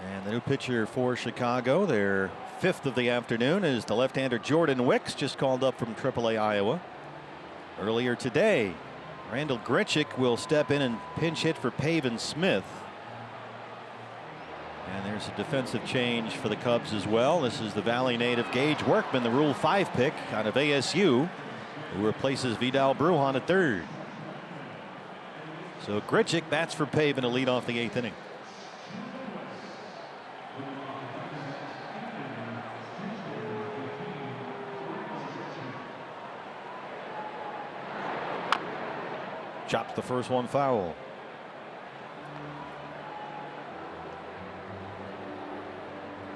And the new pitcher for Chicago, their fifth of the afternoon, is the left-hander Jordan Wicks, just called up from AAA Iowa earlier today. Randall Grichuk will step in and pinch hit for Pavin Smith. And there's a defensive change for the Cubs as well. This is the Valley native Gage Workman, the Rule 5 pick out of ASU, who replaces Vidal Brujan at third. So Grichuk bats for Pavin to lead off the 8th inning. Chops the first one foul.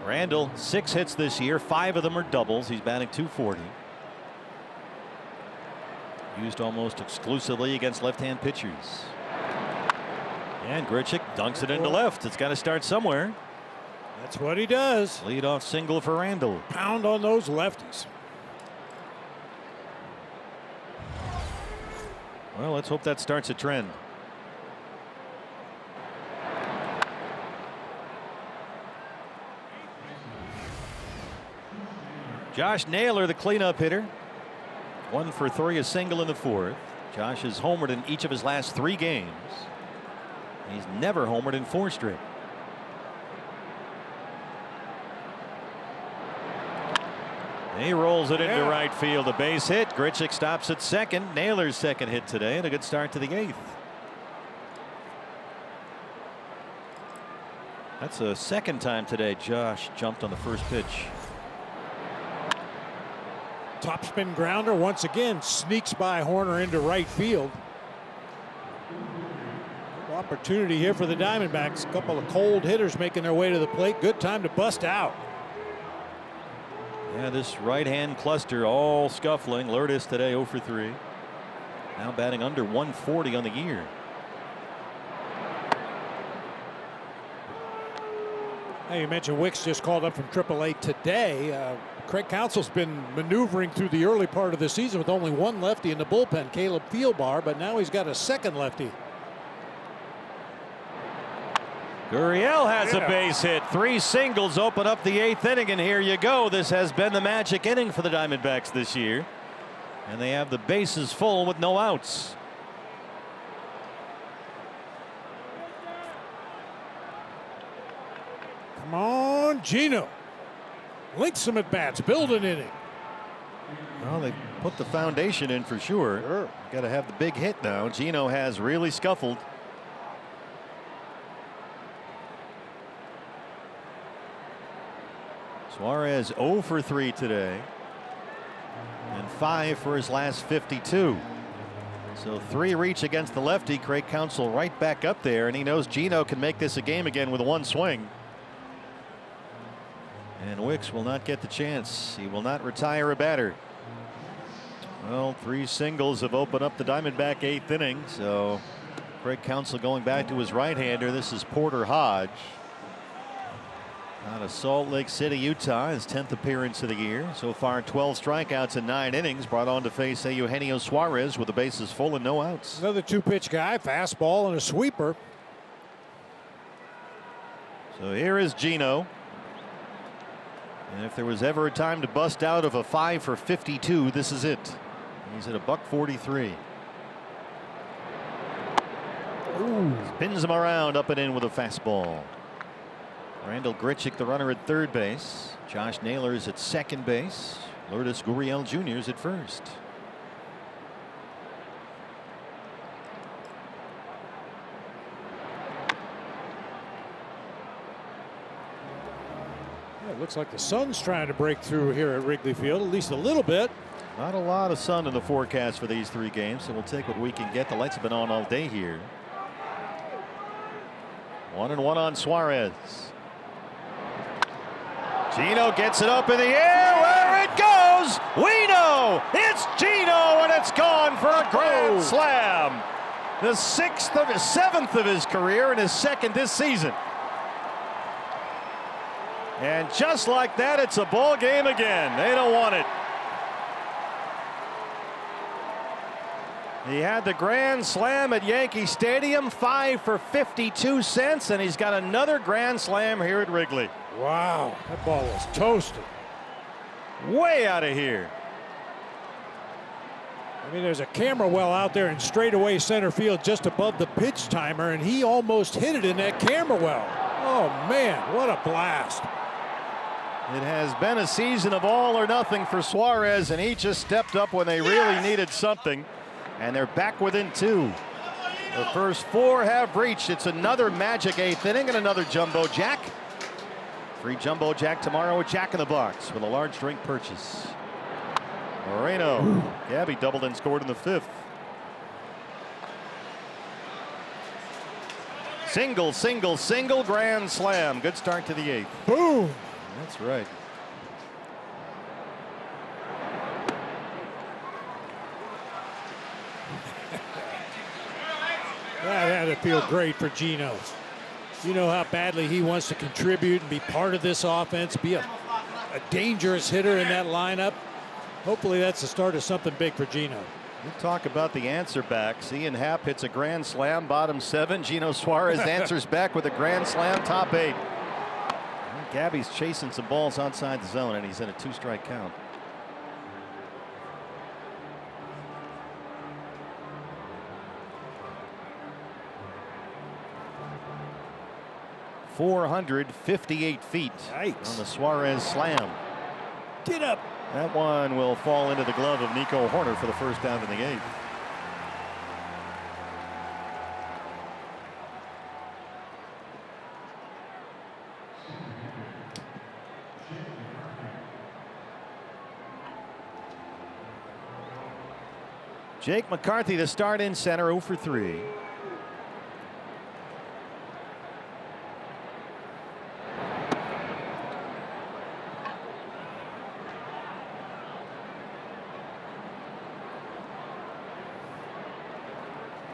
Randall, 6 hits this year, 5 of them are doubles. He's batting .240. Used almost exclusively against left-hand pitchers. And Grichuk dunks it into left. It's got to start somewhere. That's what he does. Leadoff single for Randall. Pound on those lefties. Well, let's hope that starts a trend. Josh Naylor, the cleanup hitter. 1 for 3, a single in the 4th. Josh has homered in each of his last 3 games. He's never homered in 4 straight. He rolls it into right field, a base hit. Grichuk stops at second. Naylor's second hit today, and a good start to the 8th. That's the second time today Josh jumped on the first pitch. Topspin grounder once again sneaks by Horner into right field. Opportunity here for the Diamondbacks. A couple of cold hitters making their way to the plate. Good time to bust out. Yeah, this right-hand cluster all scuffling. Lourdes today 0 for 3. Now batting under 140 on the year. Hey, you mentioned Wicks just called up from AAA today. Craig Counsell's been maneuvering through the early part of the season with only 1 lefty in the bullpen, Caleb Fieldbar, but now he's got a second lefty. Gurriel has a base hit. 3 singles open up the 8th inning, and here you go. This has been the magic inning for the Diamondbacks this year. And they have the bases full with no outs. Come on, Gino. Links some at bats, build an inning. Well, they put the foundation in for sure. Got to have the big hit now. Gino has really scuffled. Suarez 0 for 3 today, and 5 for his last 52. So 3 reach against the lefty. Craig Counsell right back up there, and he knows Gino can make this a game again with 1 swing. And Wicks will not get the chance. He will not retire a batter. Well, 3 singles have opened up the Diamondback 8th inning. So Craig Counsell going back to his right-hander. This is Porter Hodge out of Salt Lake City, Utah, his 10th appearance of the year. So far 12 strikeouts in 9 innings. Brought on to face Eugenio Suarez with the bases full and no outs. Another 2-pitch guy, fastball and a sweeper. So here is Gino. And if there was ever a time to bust out of a 5 for 52, this is it. He's at $143. Spins him around, up and in with a fastball. Randall Grichuk, the runner, at third base. Josh Naylor is at second base. Lourdes Gurriel Jr. is at first. Yeah, it looks like the sun's trying to break through here at Wrigley Field, at least a little bit. Not a lot of sun in the forecast for these 3 games, so we'll take what we can get. The lights have been on all day here. 1-1 on Suarez. Gino gets it up in the air. Where it goes, we know it's Gino, and it's gone for a grand slam. The 7th of his career and his 2nd this season. And just like that, it's a ball game again. They don't want it. He had the grand slam at Yankee Stadium, 5 for 52 cents, and he's got another grand slam here at Wrigley. Wow, that ball was toasted. Way out of here. I mean, there's a camera well out there in straightaway center field just above the pitch timer, and he almost hit it in that camera well. Oh, man, what a blast. It has been a season of all or nothing for Suarez, and he just stepped up when they really needed something. And they're back within 2. The first 4 have reached. It's another magic 8th inning and another jumbo jack. Free jumbo jack tomorrow at Jack in the Box with a large drink purchase. Moreno. Gabby doubled and scored in the 5th. Single, single, single, grand slam. Good start to the 8th. Boom. That's right. That had to feel great for Gino. You know how badly he wants to contribute and be part of this offense, be a dangerous hitter in that lineup. Hopefully that's the start of something big for Gino. You talk about the answer backs. Ian Happ hits a grand slam, bottom 7. Gino Suarez answers back with a grand slam, top 8. And Gabby's chasing some balls outside the zone, and he's in a 2-strike count. .458 feet Yikes. on the Suarez slam. Get up. That one will fall into the glove of Nico Horner for the first down in the 8th. Jake McCarthy to start in center, 0 for 3.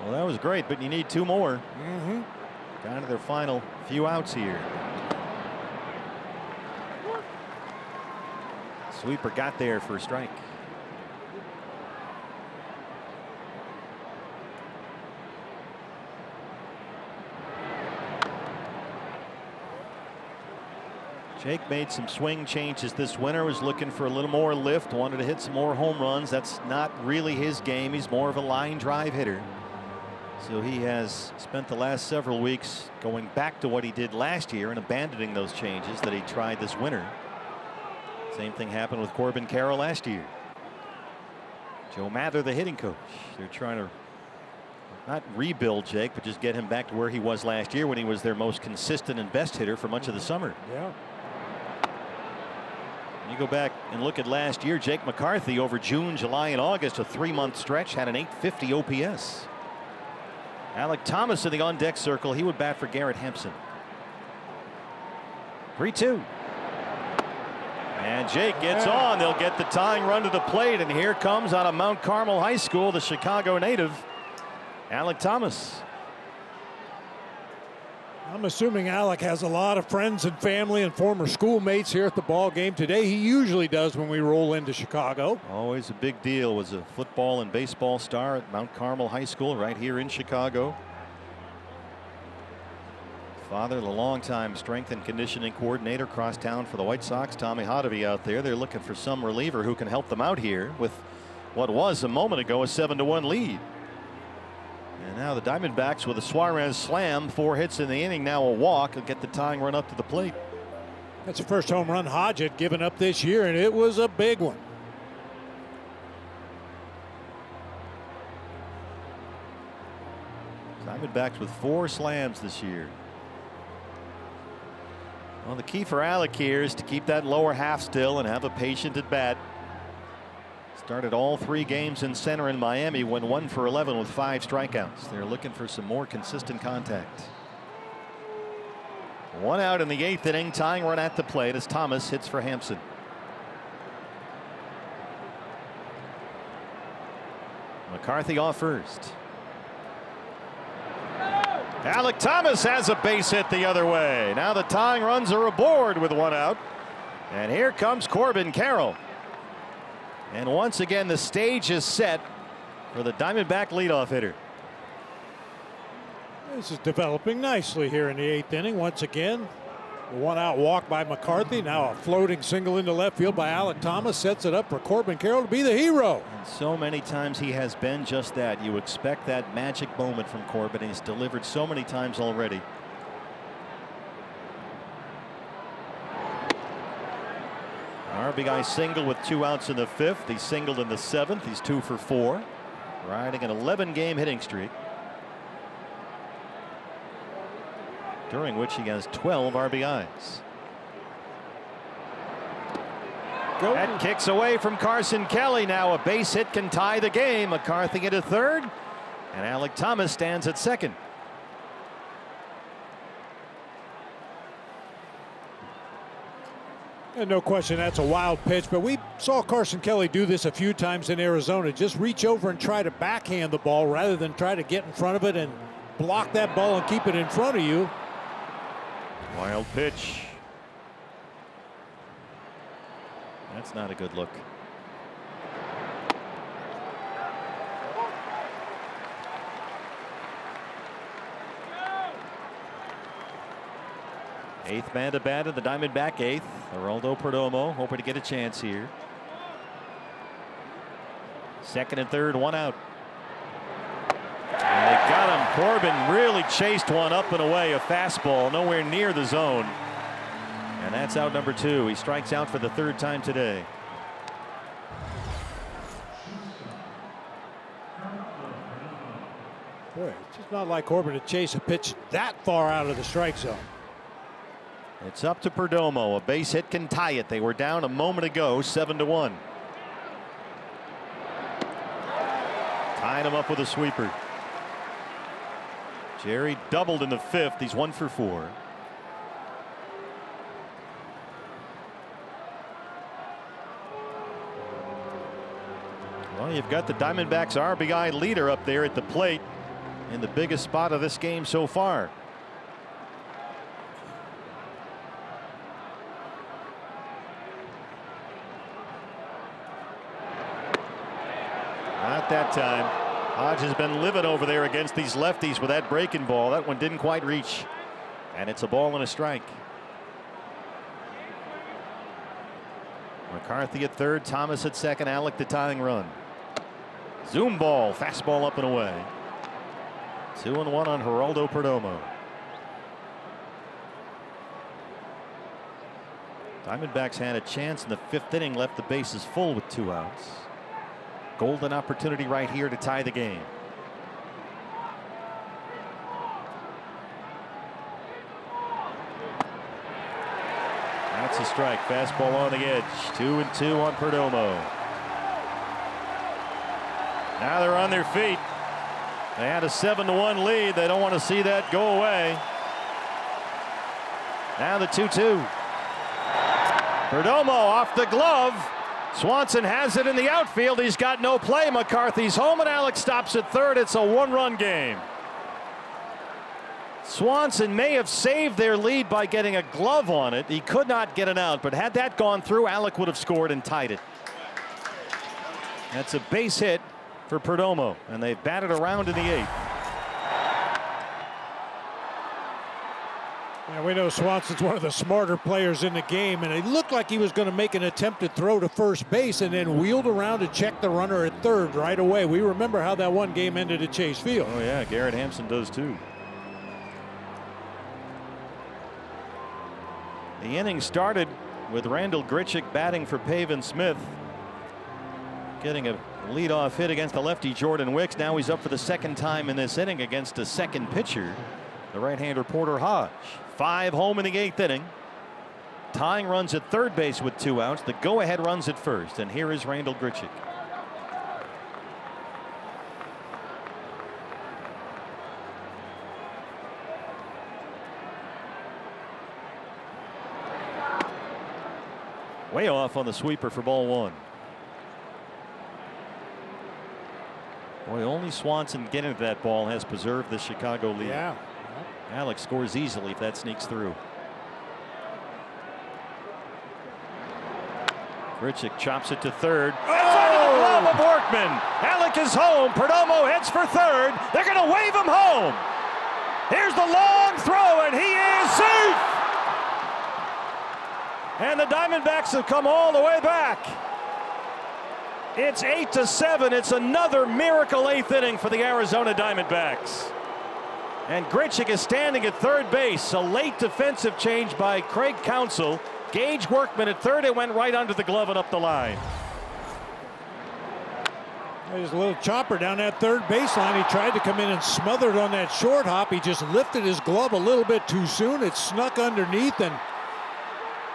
Well, that was great, but you need 2 more. Down to their final few outs here. Sweeper got there for a strike. Jake made some swing changes this winter, was looking for a little more lift, wanted to hit some more home runs. That's not really his game. He's more of a line drive hitter. So he has spent the last several weeks going back to what he did last year and abandoning those changes that he tried this winter. Same thing happened with Corbin Carroll last year. Joe Mather, the hitting coach. They're trying to not rebuild Jake, but just get him back to where he was last year when he was their most consistent and best hitter for much of the summer. Yeah. You go back and look at last year, Jake McCarthy over June, July, and August, a 3-month stretch, had an .850 OPS. Alec Thomas in the on-deck circle. He would bat for Garrett Hampson. 3-2. And Jake gets on. They'll get the tying run to the plate. And here comes out of Mount Carmel High School, the Chicago native, Alec Thomas. I'm assuming Alec has a lot of friends and family and former schoolmates here at the ball game today. He usually does when we roll into Chicago. Always a big deal. Was a football and baseball star at Mount Carmel High School right here in Chicago. Father, the longtime strength and conditioning coordinator across town for the White Sox, Tommy Hotovy out there. They're looking for some reliever who can help them out here with what was a moment ago a 7-1 lead. And now the Diamondbacks with a Suarez slam, 4 hits in the inning, now a walk, will get the tying run up to the plate. That's the first home run Hodge had given up this year, and it was a big one. Diamondbacks with 4 slams this year. Well, the key for Alec here is to keep that lower half still and have a patient at bat. Started all 3 games in center in Miami, went 1 for 11 with 5 strikeouts. They're looking for some more consistent contact. 1 out in the 8th inning, tying run at the plate as Thomas hits for Hampson. McCarthy off first. Alec Thomas has a base hit the other way. Now the tying runs are aboard with 1 out. And here comes Corbin Carroll. And once again, the stage is set for the Diamondback leadoff hitter. This is developing nicely here in the 8th inning. Once again, a 1-out walk by McCarthy. Now a floating single into left field by Alek Thomas sets it up for Corbin Carroll to be the hero. And so many times he has been just that. You expect that magic moment from Corbin. He's delivered so many times already. RBI single with 2 outs in the 5th. He singled in the 7th. He's 2 for 4. Riding an 11-game hitting streak, during which he has 12 RBIs. That kicks away from Carson Kelly. Now a base hit can tie the game. McCarthy into third, and Alek Thomas stands at second. And no question that's a wild pitch, but we saw Carson Kelly do this a few times in Arizona. Just reach over and try to backhand the ball rather than try to get in front of it and block that ball and keep it in front of you. Wild pitch. That's not a good look. Eighth man to bat, the Diamondback eighth. Geraldo Perdomo hoping to get a chance here. Second and third, 1 out. And they got him. Corbin really chased one up and away. A fastball nowhere near the zone. And that's out number 2. He strikes out for the 3rd time today. Boy, it's just not like Corbin to chase a pitch that far out of the strike zone. It's up to Perdomo. A base hit can tie it. They were down a moment ago, 7-1. Tying him up with a sweeper. Jerry doubled in the 5th. He's 1 for 4. Well, you've got the Diamondbacks RBI leader up there at the plate in the biggest spot of this game so far. Not that time. Hodge has been living over there against these lefties with that breaking ball. That one didn't quite reach. And it's a ball and a strike. McCarthy at third, Thomas at second, Alek the tying run. Zoom ball, fastball up and away. 2-1 on Geraldo Perdomo. Diamondbacks had a chance in the 5th inning, left the bases full with 2 outs. Golden opportunity right here to tie the game. That's a strike. Fastball on the edge. 2-2 on Perdomo. Now they're on their feet. They had a 7-1 lead. They don't want to see that go away. Now the 2-2. Perdomo off the glove. Swanson has it in the outfield. He's got no play. McCarthy's home, and Alek stops at third. It's a 1-run game. Swanson may have saved their lead by getting a glove on it. He could not get it out, but had that gone through, Alek would have scored and tied it. That's a base hit for Perdomo, and they've batted around in the 8th. Yeah, we know Swanson's one of the smarter players in the game, and it looked like he was going to make an attempted throw to first base and then wheeled around to check the runner at third right away. We remember how that one game ended at Chase Field. Oh yeah, Garrett Hampson does too. The inning started with Randall Grichuk batting for Pavin Smith, getting a leadoff hit against the lefty Jordan Wicks. Now he's up for the 2nd time in this inning against a second pitcher, the right-hander Porter Hodge. 5 home in the 8th inning. Tying runs at third base with 2 outs. The go-ahead runs at first, and here is Randall Grichuk. Way off on the sweeper for ball 1. Boy, only Swanson getting to that ball has preserved the Chicago lead. Yeah. Alek scores easily if that sneaks through. Grichuk chops it to third. Oh! glove of Workman. Alec is home. Perdomo heads for third. They're going to wave him home. Here's the long throw, and he is safe. And the Diamondbacks have come all the way back. It's 8-7. It's another miracle eighth inning for the Arizona Diamondbacks. And Grichuk is standing at third base. A late defensive change by Craig Counsell. Gage Workman at third. It went right under the glove and up the line. There's a little chopper down that third baseline. He tried to come in and smother it on that short hop. He just lifted his glove a little bit too soon. It snuck underneath, and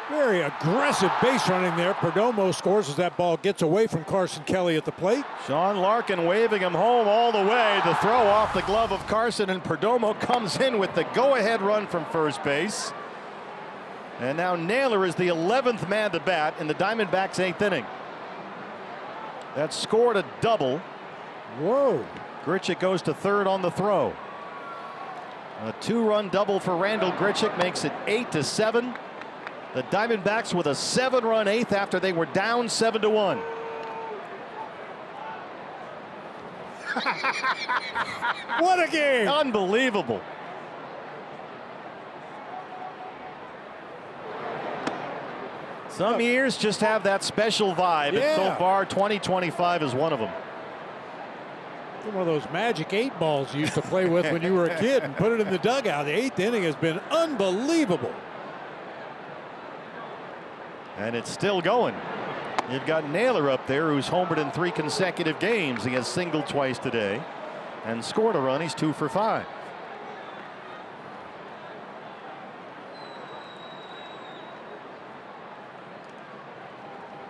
very aggressive base running there. Perdomo scores as that ball gets away from Carson Kelly at the plate. Sean Larkin waving him home all the way. The throw off the glove of Carson, and Perdomo comes in with the go-ahead run from first base. And now Naylor is the 11th man to bat in the Diamondbacks' eighth inning. That scored a double. Whoa. Grichuk goes to third on the throw. A two-run double for Randal Grichuk makes it 8-7. The Diamondbacks with a 7-run eighth after they were down 7-1. What a game! Unbelievable. Some years just have that special vibe, and so far 2025 is one of them. One of those magic 8 balls you used to play with when you were a kid and put it in the dugout. The eighth inning has been unbelievable. And it's still going. You've got Naylor up there, who's homered in 3 consecutive games. He has singled twice today and scored a run. He's 2 for 5.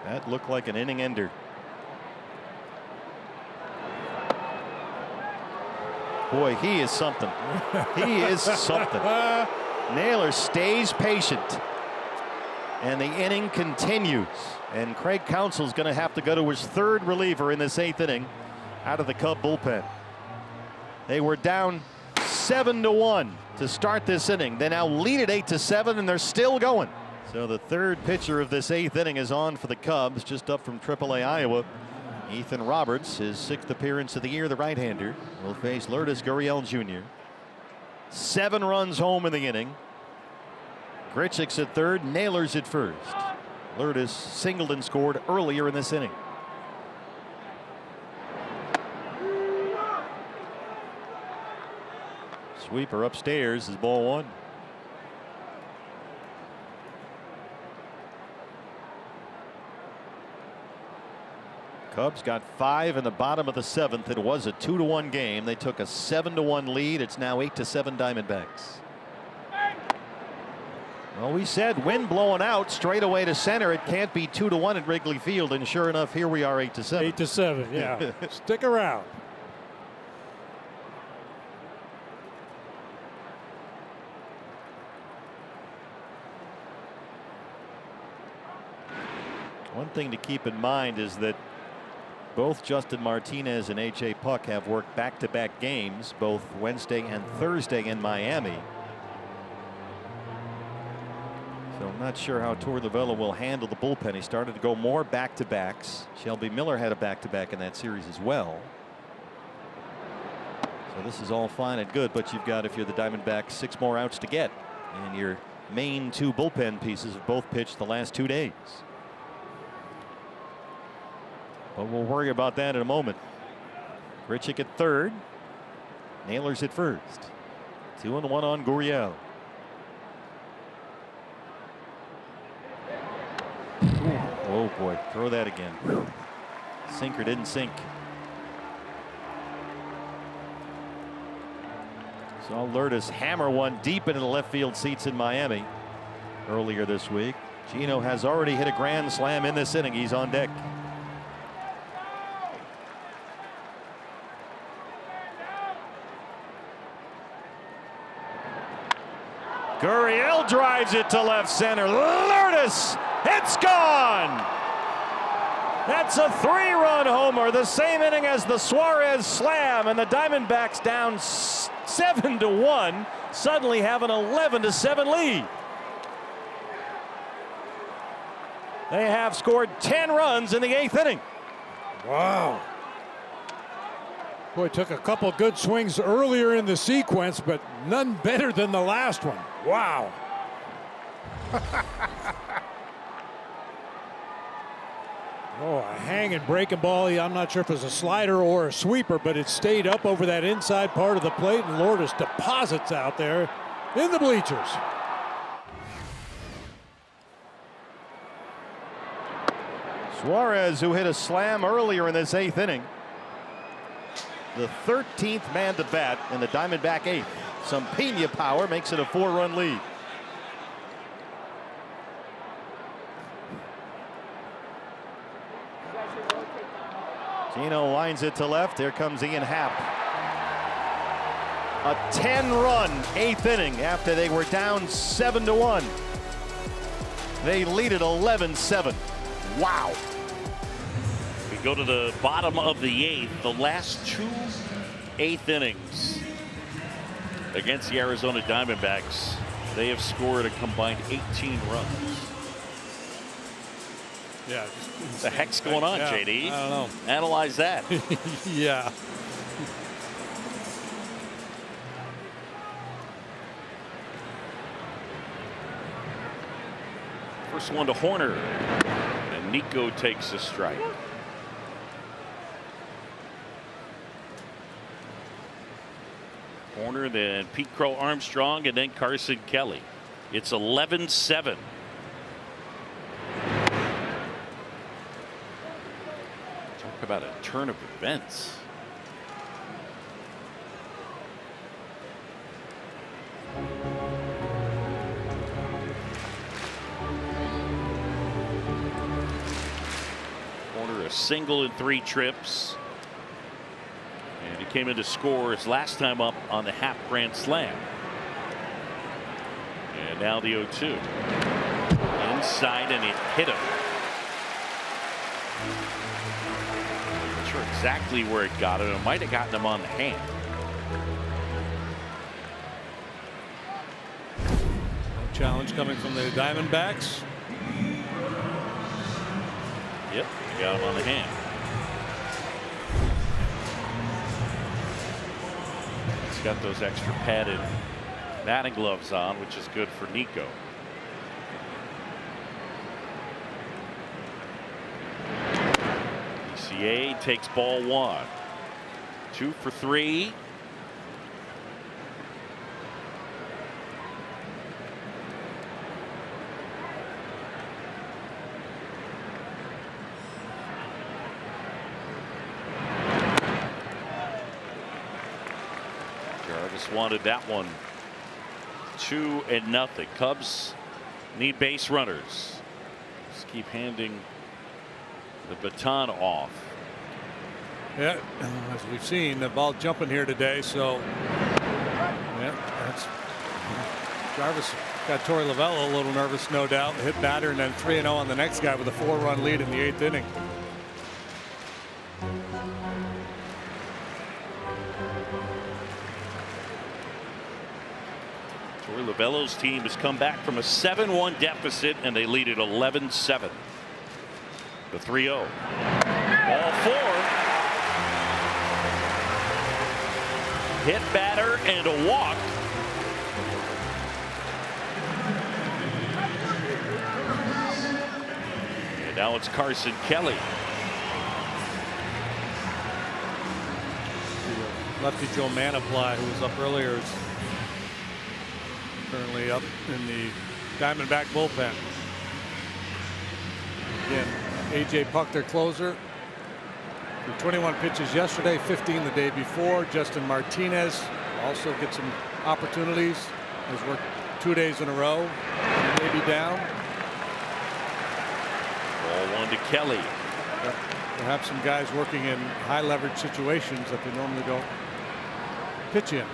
That looked like an inning ender. Boy, he is something. He is something. Naylor stays patient. And the inning continues. And Craig Counsell's going to have to go to his third reliever in this eighth inning out of the Cub bullpen. They were down 7-1 to start this inning. They now lead at 8-7, and they're still going. So the third pitcher of this eighth inning is on for the Cubs, just up from AAA Iowa. Ethan Roberts, his 6th appearance of the year, the right-hander, will face Lourdes Gurriel Jr. 7 runs home in the inning. Grichuk's at third, Naylor's at first. Lourdes singled and scored earlier in this inning. Sweeper upstairs is ball 1. Cubs got 5 in the bottom of the 7th. It was a 2-1 game. They took a 7-1 lead. It's now 8-7 Diamondbacks. Well, we said wind blowing out straight away to center. It can't be 2-1 at Wrigley Field, and sure enough, here we are 8-7. 8-7, yeah. Stick around. One thing to keep in mind is that both Justin Martinez and A.J. Puck have worked back-to-back games, both Wednesday and Thursday in Miami. So I'm not sure how Torlavella will handle the bullpen. He started to go more back-to-backs. Shelby Miller had a back-to-back in that series as well. So this is all fine and good, but you've got, if you're the Diamondbacks, 6 more outs to get. And your main 2 bullpen pieces have both pitched the last 2 days. But we'll worry about that in a moment. Grichuk at third. Naylor's at first. 2-1 on Gurriel. Oh boy, throw that again. Sinker didn't sink. Saw Lourdes hammer one deep into the left field seats in Miami earlier this week. Gino has already hit a grand slam in this inning. He's on deck. Gurriel drives it to left center. Lourdes, it's gone. That's a 3-run homer, the same inning as the Suarez slam, and the Diamondbacks down 7-1 suddenly have an 11-7 lead. They have scored 10 runs in the 8th inning. Wow. Boy, took a couple good swings earlier in the sequence, but none better than the last one. Wow. Oh, a hanging breaking ball. I'm not sure if it was a slider or a sweeper, but it stayed up over that inside part of the plate, and Lourdes deposits out there in the bleachers. Suarez, who hit a slam earlier in this 8th inning. The 13th man to bat in the Diamondback 8th. Some Pena power makes it a 4-run lead. Gino lines it to left. Here comes Ian Happ. A 10-run 8th inning after they were down 7-1. They lead it 11-7. Wow. We go to the bottom of the 8th. The last 2 8th innings against the Arizona Diamondbacks, they have scored a combined 18 runs. Yeah. What the heck's going on, yeah, JD? I don't know. Analyze that. Yeah. First one to Horner. And Nico takes a strike. Horner, then Pete Crow Armstrong, and then Carson Kelly. It's 11-7. Talk about a turn of events. Horner a single in 3 trips. And he came in to score his last time up on the Happ grand slam. And now the 0-2. Inside, and it hit him. Not sure exactly where it got him. It might have gotten him on the hand. No challenge coming from the Diamondbacks. Yep, they got him on the hand. He's got those extra padded batting gloves on, which is good for Nico. ECA takes ball 1. 2 for 3. Jarvis wanted that one. 2-0. Cubs need base runners. Just keep handing the baton off. Yeah, as we've seen, the ball jumping here today. So, yeah, that's Jarvis got Torey Lovullo a little nervous, no doubt. Hit batter, and then 3-0 on the next guy with a 4-run lead in the 8th inning. Torey Lovullo's team has come back from a 7-1 deficit, and they lead it 11-7. The 3-0. Ball 4. Hit batter and a walk. And now it's Carson Kelly. Lefty Joe Manaply, who was up earlier, is currently up in the Diamondback bullpen. Again, A.J. Puck, their closer. 21 pitches yesterday, 15 the day before. Justin Martinez also gets some opportunities. Has worked 2 days in a row. Maybe down. Ball 1 to Kelly. Perhaps some guys working in high leverage situations that they normally don't pitch in.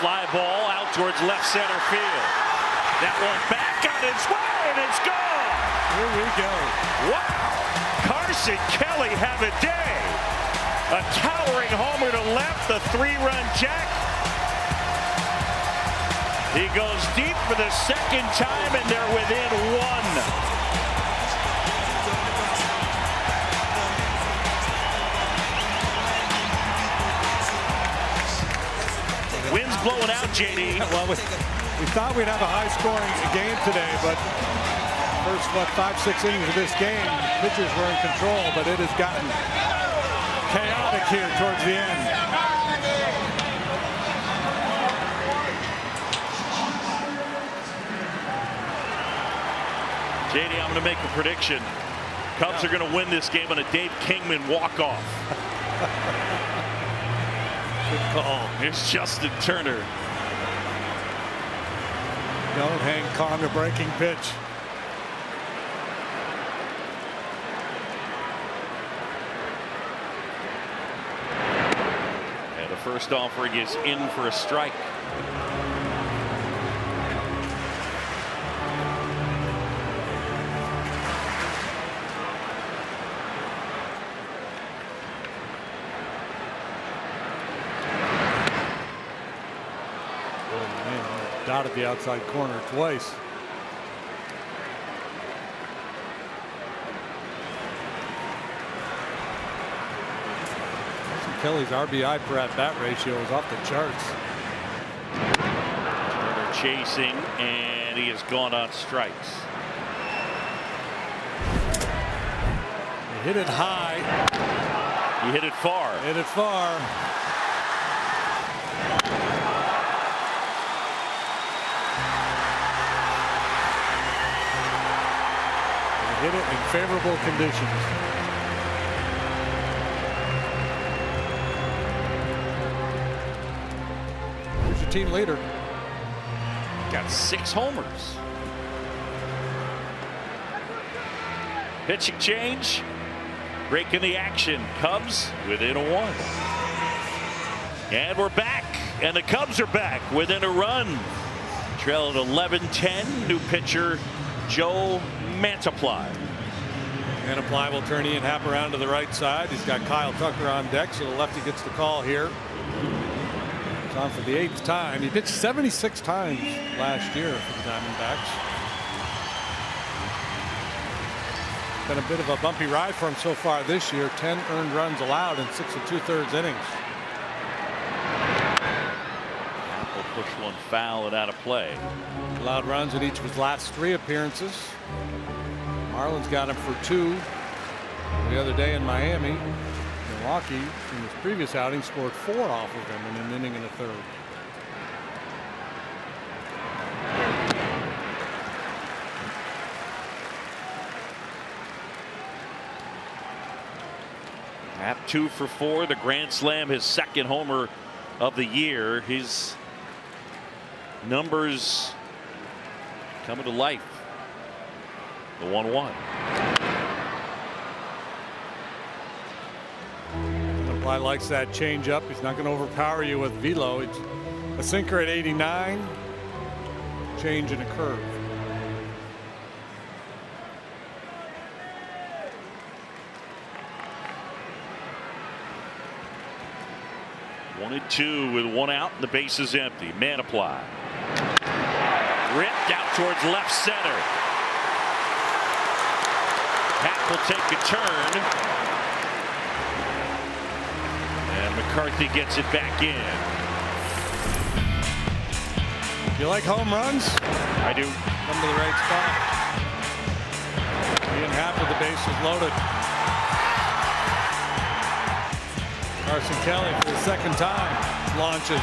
Fly ball out towards left center field. That one back on its way, and it's gone. Here we go. Wow. Carson Kelly have a day. A towering homer to left, the 3-run jack. He goes deep for the second time, and they're within one. Wind's blowing out, JD. Well, we thought we'd have a high-scoring game today, but first, 5-6 innings of this game, pitchers were in control, but it has gotten chaotic here towards the end. JD, I'm going to make a prediction. Cubs are going to win this game on a Dave Kingman walk-off. Good call. Here's Justin Turner. Don't hang Con the breaking pitch. And the first offering is in for a strike. Dotted the outside corner twice. Kelly's RBI per at-bat ratio is off the charts. Turner chasing, and he has gone on strikes. He hit it high. He hit it far. Hit it far. Hit it in favorable conditions. Here's your team leader. Got 6 homers. Pitching change. Breaking the action. Cubs within a 1. And we're back. And the Cubs are back within a run. Trail at 11-10. New pitcher Joe Mantiply. Mantiply will turn Ian Happ around to the right side. He's got Kyle Tucker on deck, so the lefty gets the call here. He's on for the 8th time. He pitched 76 times last year for the Diamondbacks. Been a bit of a bumpy ride for him so far this year. 10 earned runs allowed in 6 2/3 innings. Will push one foul and out of play. Allowed runs in each of his last 3 appearances. Marlins got him for 2 the other day in Miami. Milwaukee, in his previous outing, scored 4 off of him in an inning and a third. Happ 2 for 4. The grand slam, his 2nd homer of the year. His numbers coming to life. The 1-1. Mantiply likes that changeup. He's not going to overpower you with velo. It's a sinker at 89. Change and a curve. One and 2 with 1 out and the base is empty. Mantiply. Ripped out towards left center. Happ will take a turn. And McCarthy gets it back in. You like home runs? I do. Come to the right spot. Ian Happ with the bases loaded. Carson Kelly for the 2nd time launches.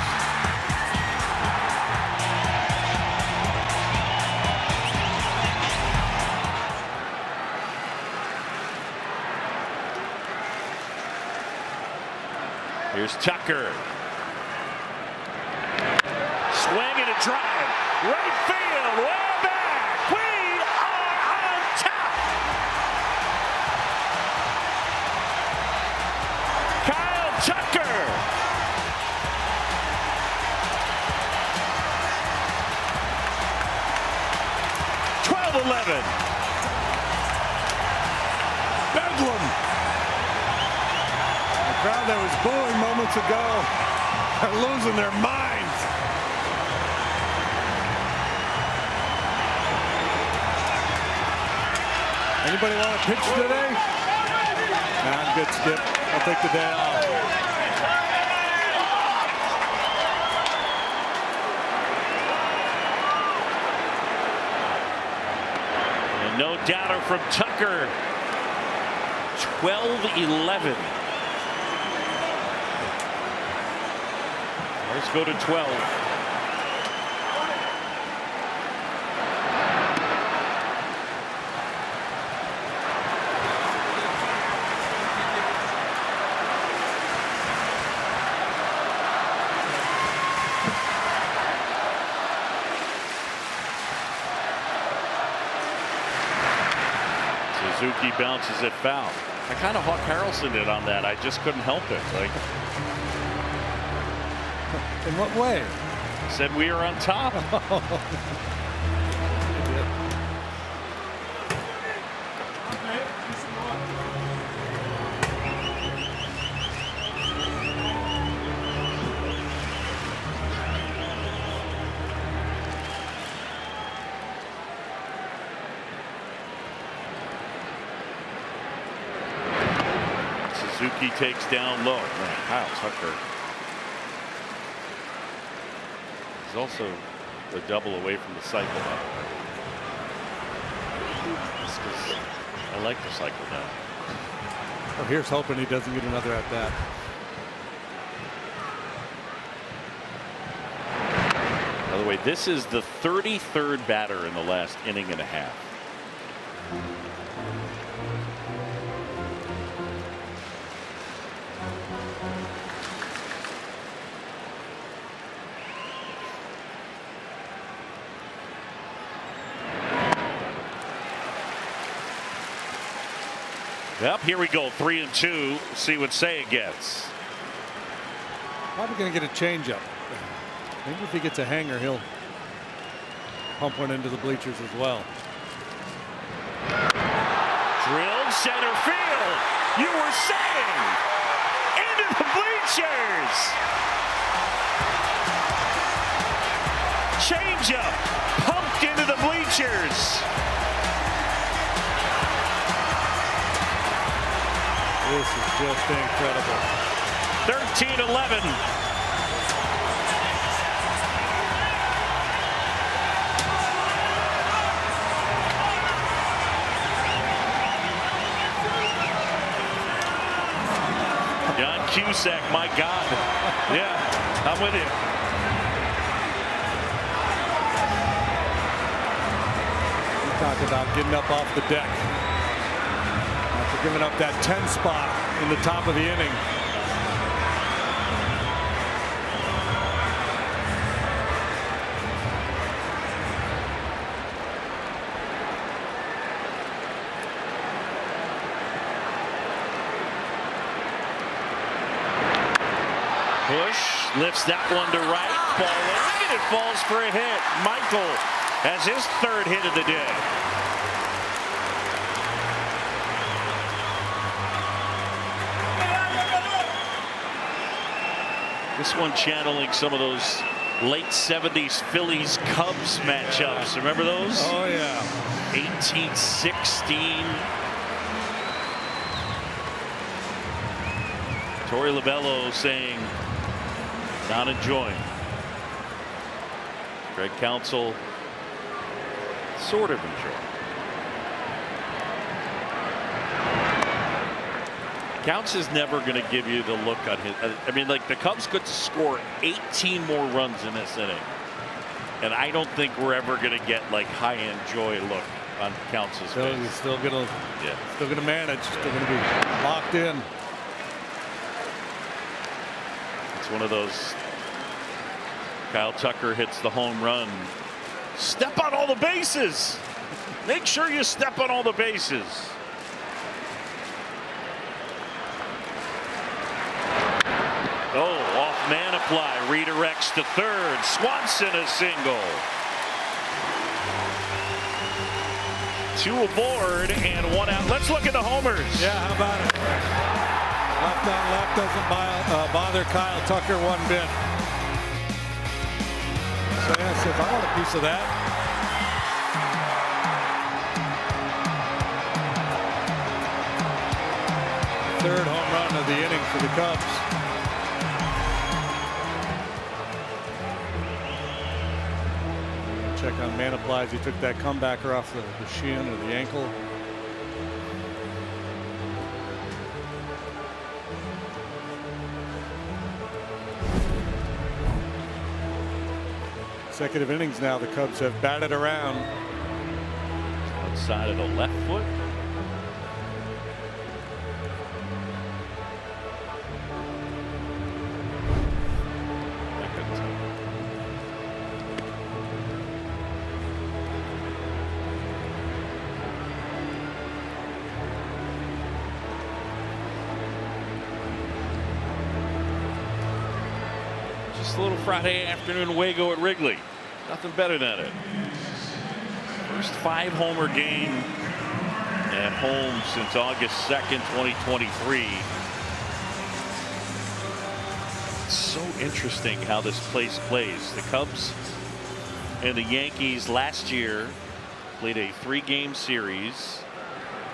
Here's Tucker. Swing and a drive. Right field. Way back. We are on top. Kyle Tucker. .11. Bedlam. The crowd that was booing moments ago are losing their minds. Anybody want to pitch today? Nah, I'm good, Skip. I'll take the day off. And no doubter from Tucker. 12-11. Let's go to 12. Suzuki bounces it foul. I kind of Hawk Harrelson did on that. I just couldn't help it. Like, in what way? Said we were on top. Suzuki takes down low. Kyle Tucker. He's also a double away from the cycle now. Just 'cause I like the cycle now. Well, here's hoping he doesn't get another at bat. By the way, this is the 33rd batter in the last inning and a half. Yep, here we go. 3-2. See what Seiya gets. Probably going to get a changeup. Maybe if he gets a hanger, he'll pump one into the bleachers as well. Drilled center field. You were saying into the bleachers. Changeup pumped into the bleachers. This is just incredible. 13-11. John Cusack, my God. Yeah, I'm with you. You talk about getting up off the deck. After giving up that 10 spot in the top of the inning. Bush lifts that one to right. Ball in, and it falls for a hit. Michael has his third hit of the day. This one channeling some of those late 70s Phillies Cubs matchups. Remember those? Oh, yeah. 1816. Torey Lovullo saying, not enjoying. Craig Counsell sort of enjoying. Counts is never going to give you the look on his. I mean, like, the Cubs could score 18 more runs in this inning, and I don't think we're ever going to get like high-end joy look on Counts' face. He's still going to manage. Still going to be locked in. It's one of those. Kyle Tucker hits the home run. Step on all the bases. Make sure you step on all the bases. Oh, off man apply, redirects to third. Swanson a single. 2 aboard and 1 out. Let's look at the homers. Yeah, how about it? Left on left doesn't bother Kyle Tucker one bit. So yes, if I want a piece of that. third home run of the inning for the Cubs. Check on Mantiply. He took that comebacker off the shin or the ankle. Consecutive innings now the Cubs have batted around. Outside of the left foot. Just a little Friday afternoon Wago at Wrigley. Nothing better than it. First 5-homer game at home since August 2nd, 2023. It's so interesting how this place plays. The Cubs and the Yankees last year played a 3-game series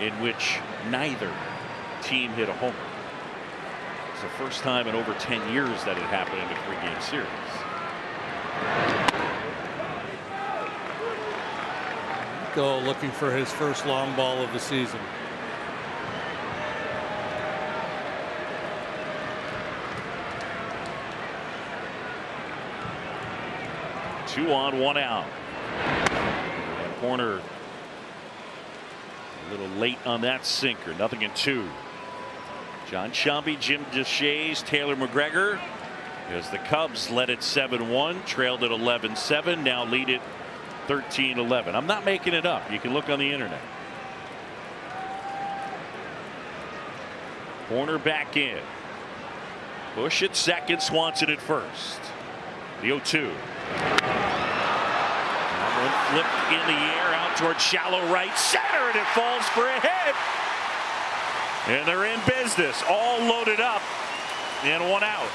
in which neither team hit a homer. It's the first time in over 10 years that it happened in a 3-game series. Go looking for his first long ball of the season. Two on, one out. And Horner a little late on that sinker. Nothing in 2. John Shambi, Jim Deshaies, Taylor McGregor. As the Cubs led it 7-1, trailed it 11-7, now lead it 13-11. I'm not making it up. You can look on the internet. Horner back in. Bush at second, Swanson at first. The 0-2. One flipped in the air out towards shallow right center, and it falls for a hit. And they're in business, all loaded up, and 1 out.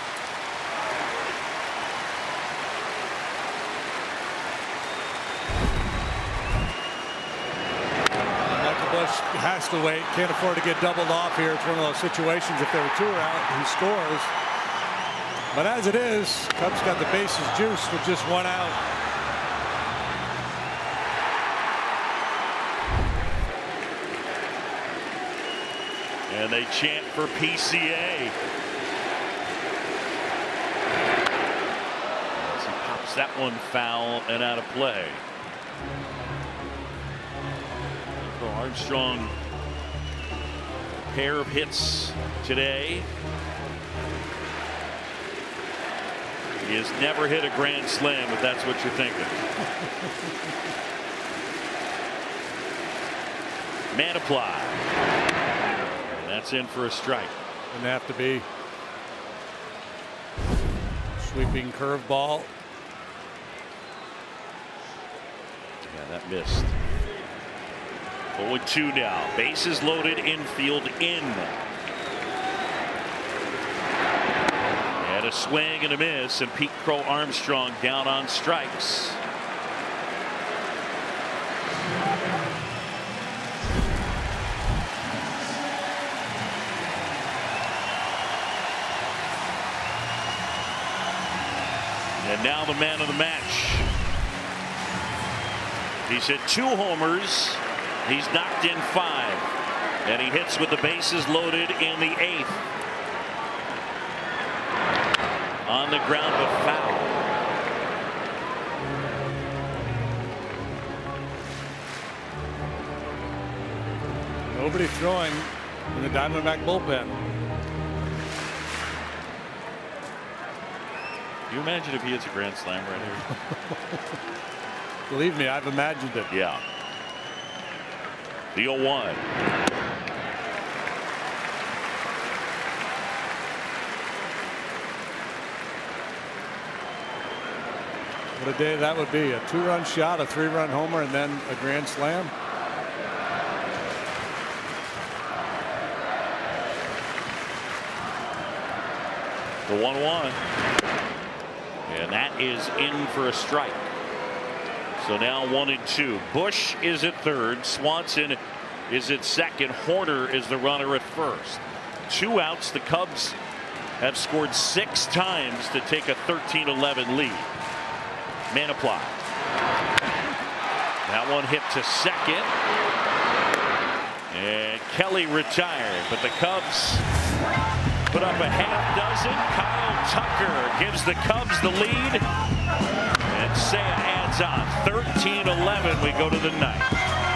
Bush has to wait. Can't afford to get doubled off here. It's one of those situations. If there were 2 out, he scores. But as it is, Cubs got the bases juiced with just 1 out. And they chant for PCA. As he pops that one foul and out of play. Armstrong, a pair of hits today. He has never hit a grand slam, if that's what you're thinking. Mantiply. That's in for a strike. Didn't have to be. Sweeping curveball. Yeah, that missed. 0-2 now. Bases loaded, infield in. And a swing and a miss, and Pete Crow Armstrong down on strikes. And now the man of the match. He's hit 2 homers. He's knocked in 5, and he hits with the bases loaded in the 8th. On the ground, but foul. Nobody throwing in the Diamondback bullpen. Can you imagine if he hits a grand slam right here? Believe me, I've imagined it. Yeah. The 0-1. What a day that would be. A 2-run shot, a 3-run homer, and then a grand slam. The 1-1. And that is in for a strike. So now 1-2. Bush is at third. Swanson is at second. Horner is the runner at first. 2 outs. The Cubs have scored 6 times to take a 13-11 lead. Manaply. That one hit to second. And Kelly retired, but the Cubs put up a half dozen. Kyle Tucker gives the Cubs the lead. And Seiya adds on. 13-11, we go to the ninth.